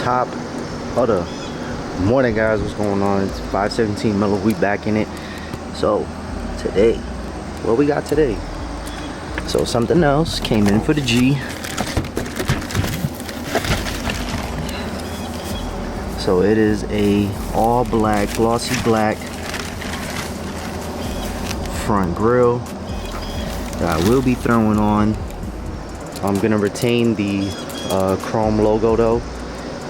top of the morning, guys. What's going on? It's 5:17 Mellow. We back in it. So today, what we got today? So something else came in for the G. So it is a all black, glossy black front grill that I will be throwing on. I'm gonna retain the chrome logo though,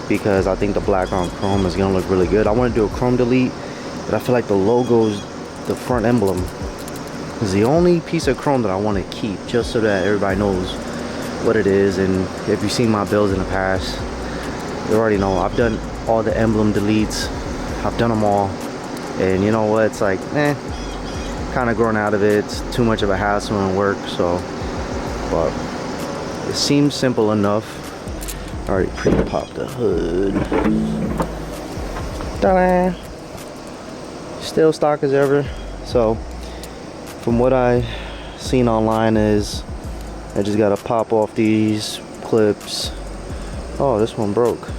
because I think the black on chrome is gonna look really good. I want to do a chrome delete, but I feel like the logo's, the front emblem, is the only piece of chrome that I want to keep, just so that everybody knows what it is. And if you've seen my builds in the past, you already know I've done all the emblem deletes. I've done them all, and you know what? It's like, kind of grown out of it. It's too much of a hassle and work. So, but it seems simple enough. Already pre-popped the hood. Ta-da! Still stock as ever. So, from what I seen online is, I just gotta pop off these clips. Oh, this one broke.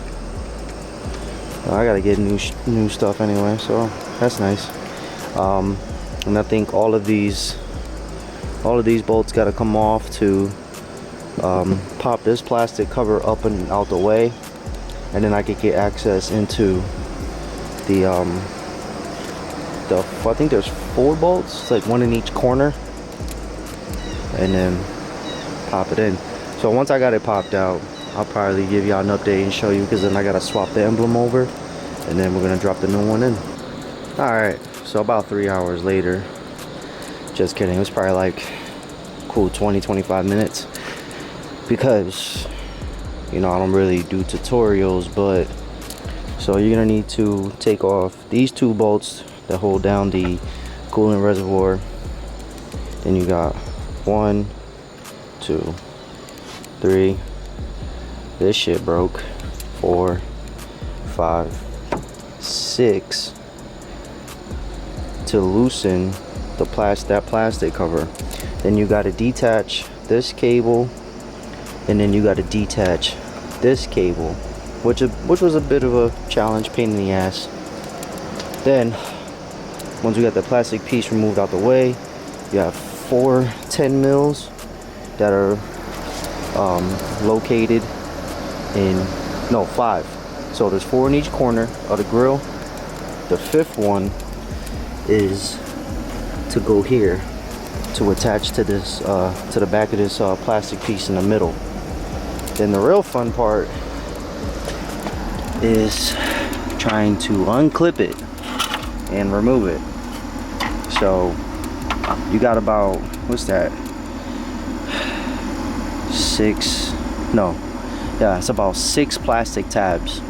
I gotta get new stuff anyway, so that's nice. And I think all of these bolts gotta come off to pop this plastic cover up and out the way, and then I could get access into the I think there's 4 bolts. It's like one in each corner, and then pop it in. So once I got it popped out, I'll probably give y'all an update and show you, because then I gotta swap the emblem over, and then we're gonna drop the new one in. Alright, so about 3 hours later, just kidding, it was probably like cool 20-25 minutes, because you know I don't really do tutorials. But so you're gonna need to take off these 2 bolts that hold down the coolant reservoir. Then you got 1, 2, 3. This shit broke. 4, 5, 6. To loosen the plastic cover, then you got to detach this cable, and then you got to detach this cable, which was a bit of a challenge, pain in the ass. Then once we got the plastic piece removed out the way, you have 4 10 mils that are located in, no, 5. So there's 4 in each corner of the grill. The 5th one is to go here to attach to this to the back of this plastic piece in the middle. Then the real fun part is trying to unclip it and remove it. So you got about, what's that, 6, no, yeah, it's about 6 plastic tabs.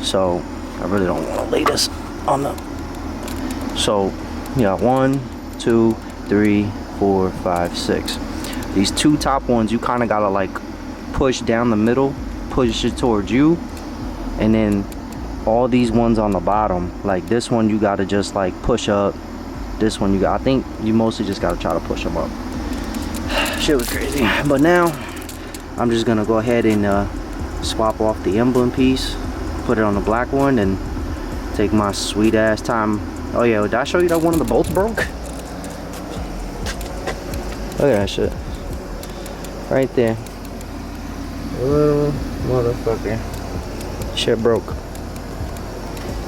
So I really don't want to lay this on the, so yeah, 1, 2, 3, 4, 5, 6. These 2 top ones you kind of gotta like push down the middle, push it towards you, and then all these ones on the bottom, like this one, you gotta just like push up. This one, I think you mostly just gotta try to push them up. Shit was crazy. But now I'm just gonna go ahead and swap off the emblem piece, put it on the black one, and take my sweet ass time. Oh yeah, did I show you that one of the bolts broke? Look at that shit right there. Little motherfucker, shit broke.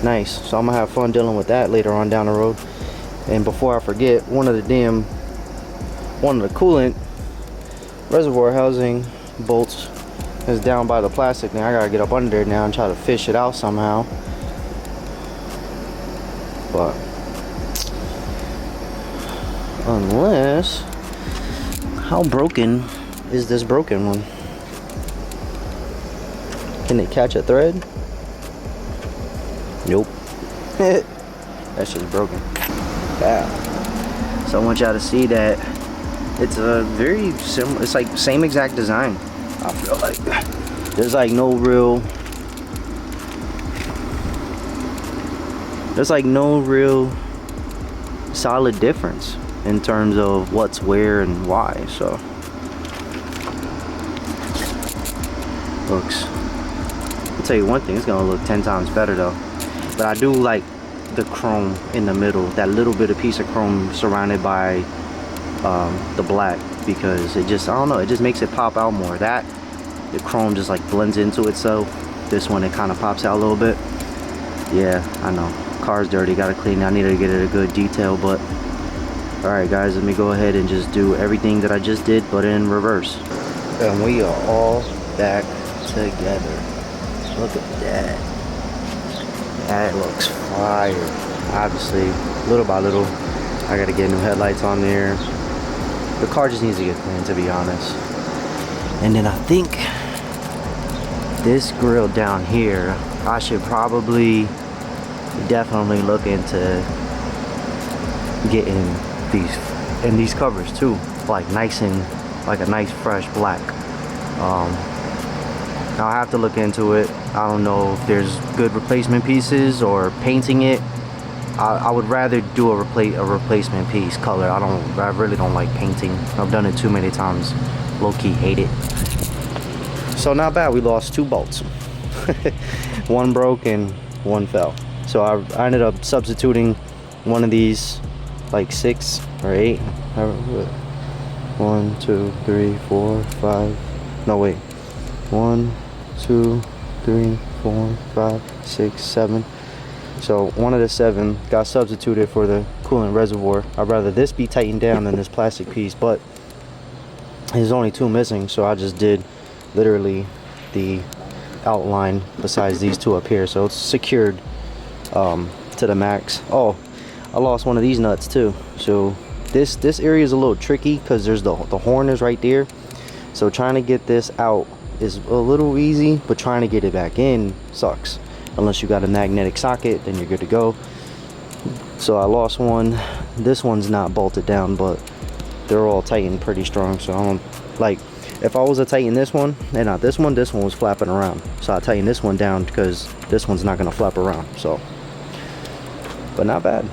Nice. So I'm gonna have fun dealing with that later on down the road. And before I forget, one of the coolant reservoir housing bolts is down by the plastic. Now I gotta get up under there now and try to fish it out somehow. But unless, how broken is this broken one? Can it catch a thread? Nope. That shit's broken. Yeah. So I want y'all to see that it's a very similar, it's like same exact design. I feel like there's like no real solid difference in terms of what's where and why. So looks I'll tell you one thing, it's gonna look 10 times better though. But I do like the chrome in the middle, that little bit of piece of chrome surrounded by the black, because it just, I don't know, it just makes it pop out more. That the chrome just like blends into itself. This one, it kind of pops out a little bit. Yeah, I know, car's dirty, gotta clean it. I need to get it a good detail. But all right guys, let me go ahead and just do everything that I just did, but in reverse. And we are all back together. Look at that. That looks fire. Obviously, little by little, I gotta get new headlights on there. The car just needs to get cleaned, to be honest. And then I think this grill down here, I should probably definitely look into getting these covers too, like nice and like a nice fresh black. Now I have to look into it. I don't know if there's good replacement pieces or painting it. I would rather do a replacement piece color. I really don't like painting. I've done it too many times. Low-key hate it. So not bad, we lost 2 bolts. One broke and one fell. So I ended up substituting one of these, like 6 or 8. 1, 2, 3, 4, 5. No wait. 1, 2, 3, 4, 5, 6, 7. So one of the 7 got substituted for the coolant reservoir. I'd rather this be tightened down than this plastic piece, but there's only 2 missing, so I just did literally the outline besides these 2 up here, so it's secured to the max. Oh, I lost one of these nuts too. So this area is a little tricky because there's the horn is right there, so trying to get this out is a little easy, but trying to get it back in sucks. Unless you got a magnetic socket, then you're good to go. So I lost one. This one's not bolted down, but they're all tightened pretty strong. So I don't, like, if I was to tighten this one and not this one was flapping around. So I tightened this one down because this one's not gonna flap around. So, but not bad.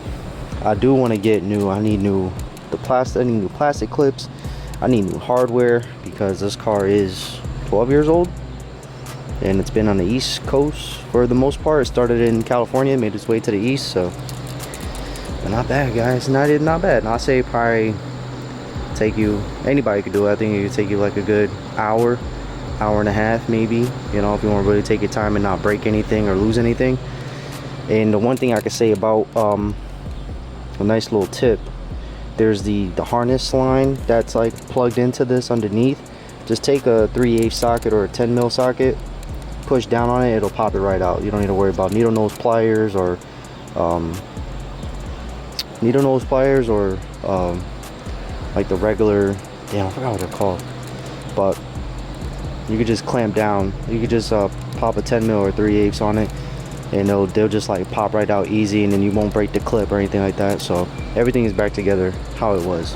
I do want to get new. I need new plastic clips. I need new hardware because this car is 12 years old. And it's been on the East Coast for the most part. It started in California, made its way to the East, so. But not bad, guys, not bad. I say probably take you, anybody could do it. I think it could take you like a good hour and a half maybe, you know, if you want to really take your time and not break anything or lose anything. And the one thing I could say about a nice little tip, there's the harness line that's like plugged into this underneath. Just take a 3/8 socket or a 10 mil socket, push down on it, it'll pop it right out. You don't need to worry about needle nose pliers or like the regular, damn, I forgot what they're called, but you could just clamp down. You could just pop a 10 mil or 3/8 on it, and they'll just like pop right out easy, and then you won't break the clip or anything like that. So everything is back together how it was.